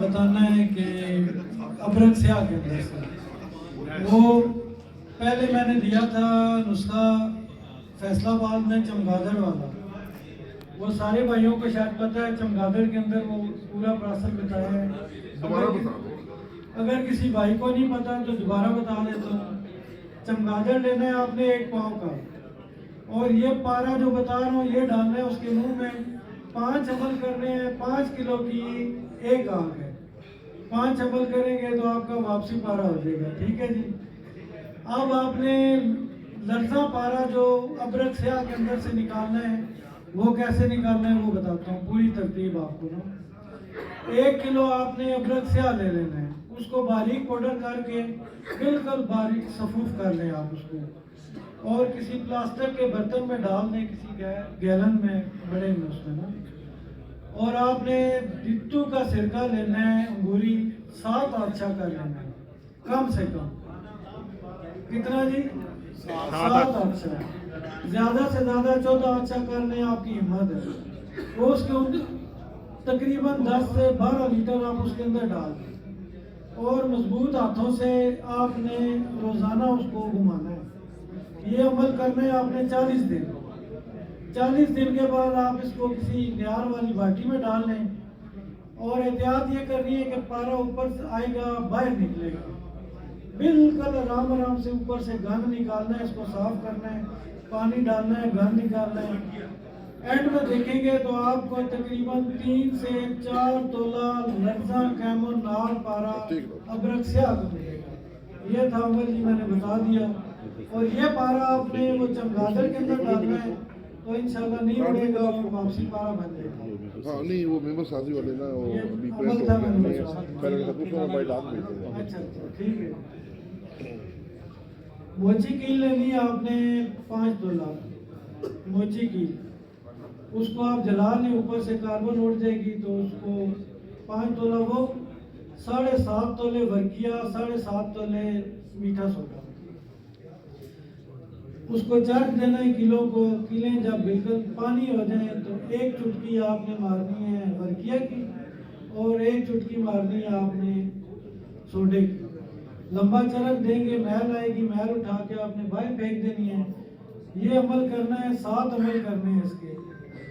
बताना है कि अबरक स्याह के अंदर से वो पहले मैंने दिया था नुस्खा फैसलाबाद में चमगादड़ वाला। वो सारे भाइयों को शायद पता है, चमगादड़ के अंदर वो पूरा प्रोसेस बताया है। अगर किसी भाई को नहीं पता तो दोबारा बता देता हूँ। चमगादड़ लेना है आपने 1 पाव का, और ये पारा जो बता रहा हूँ ये डालना है उसके मुंह में। 5 अमल करने हैं। 5 किलो की 1 आग है। 5 अमल करेंगे तो आपका वापसी पारा हो जाएगा। ठीक है जी। अब आपने लर्जा पारा जो अबरक स्याह के अंदर से निकालना है, वो कैसे निकालना है वो बताता हूँ पूरी तरतीब आपको ना। 1 किलो आपने अबरक स्याह ले लेना है, उसको बारीक पाउडर करके बिल्कुल बारीक सफूफ कर लें आप उसको, और किसी प्लास्टिक के बर्तन में डाल दें, किसी गैलन में बड़े में उसमें ना। और आपने बिट्टू का सिरका लेना है, अंगूरी 7 अच्छा कर लेना है कम से कम। कितना जी? 7 अच्छा। ज़्यादा से ज़्यादा 14 अच्छा करने आपकी हिम्मत है। तो उसके अंदर तकरीबन 10 से 12 लीटर आप उसके अंदर डाल दें, और मजबूत हाथों से आपने रोज़ाना उसको घुमाना है। ये अमल करना है आपने 40 दिन। 40 दिन के बाद आप इसको किसी न्यार वाली बाटी में डाल लें, और एहतियात ये करनी है कि पारा ऊपर से आएगा बाहर निकलेगा। बिल्कुल आराम आराम से ऊपर से गंद निकालना है, इसको साफ करना है, पानी डालना है, गंद निकालना है। एंड में देखेंगे तो आपको तकरीबन 3 से 4 तोला लर्जा कैमो नाल पारा अबरक स्याह को मिलेगा। ये था अमल जी, मैंने बता दिया। और ये पारा आपने वो चमगादड़ के अंदर डालना है, तो इंशाल्लाह नहीं उड़ेगा, वो वापसी पारा बन जाएगा। हाँ नहीं, वो मेंबर साथी वाले ना वो अभी अमल था मैंने पहले का दूसरा मोबाइल आप भेजते हैं। अच्छा ठीक है। मोची की लेनी है आपने 5 तोला मोची की, उसको आप जला लें, ऊपर से कार्बन उड़ जाएगी, तो उसको 5 तोला वो 7.5 तोले वर्किया, 7.5 तोले मीठा सोडा, उसको चरख देना है किलो को। किले जब बिल्कुल पानी हो जाए तो 1 चुटकी आपने मारनी है वर्किया की, और 1 चुटकी मारनी है आपने सोडे की। लंबा चरख देंगे, महल आएगी, महल उठा के आपने बाहर फेंक देनी है। ये अमल करना है, 7 अमल करने हैं इसके।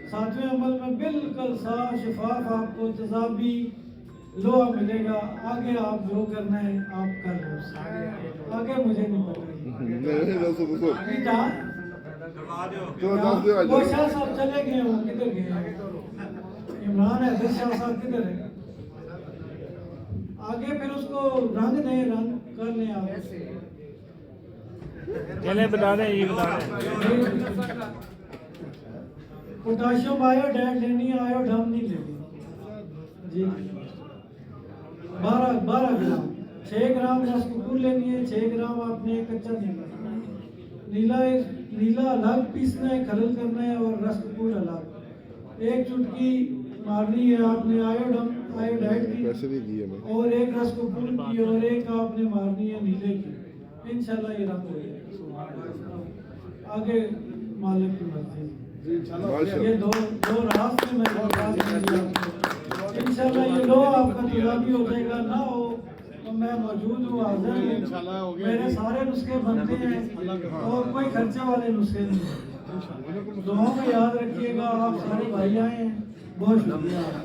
7वें अमल में बिल्कुल साफ शफाफ आपको तेजाबी लोहा मिलेगा। आगे आप जो करना है आप कर लो, आगे मुझे नहीं पता। वो शाह साहब चले गए, वो किधर गए? इमरान है शाह साहब किधर है? आगे फिर उसको रंग दें, रंग कर लें आप। चले बता दें, ये बता दें। पोटाशियम आयोडाइड लेनी है, आयोडम नहीं लेनी जी। 12 ग्राम। 6 ग्राम रसकपूर लेनी है, 6 ग्राम आपने कच्चा नीला नीला अलग पीसना है, खरल करना है, और रसकपूर अलग। 1 चुटकी मारनी है आपने आयोडाइड की, और 1 रसकपूर की, और 1 आपने मारनी है नीले की। इंशाल्लाह ये रंग हो जाएगा। आगे मालिक की मर्जी। ये दो रास्ते में इंशाल्लाह ये लो आपका तेजाबी हो जाएगा। ना हो तो मैं मौजूद हूँ, हाजिर। मेरे सारे नुस्खे बनते हैं, और कोई खर्चे वाले नुस्खे नहीं। दुआओं में याद रखिएगा। आप सारे भाई आए हैं, बहुत शुक्रिया।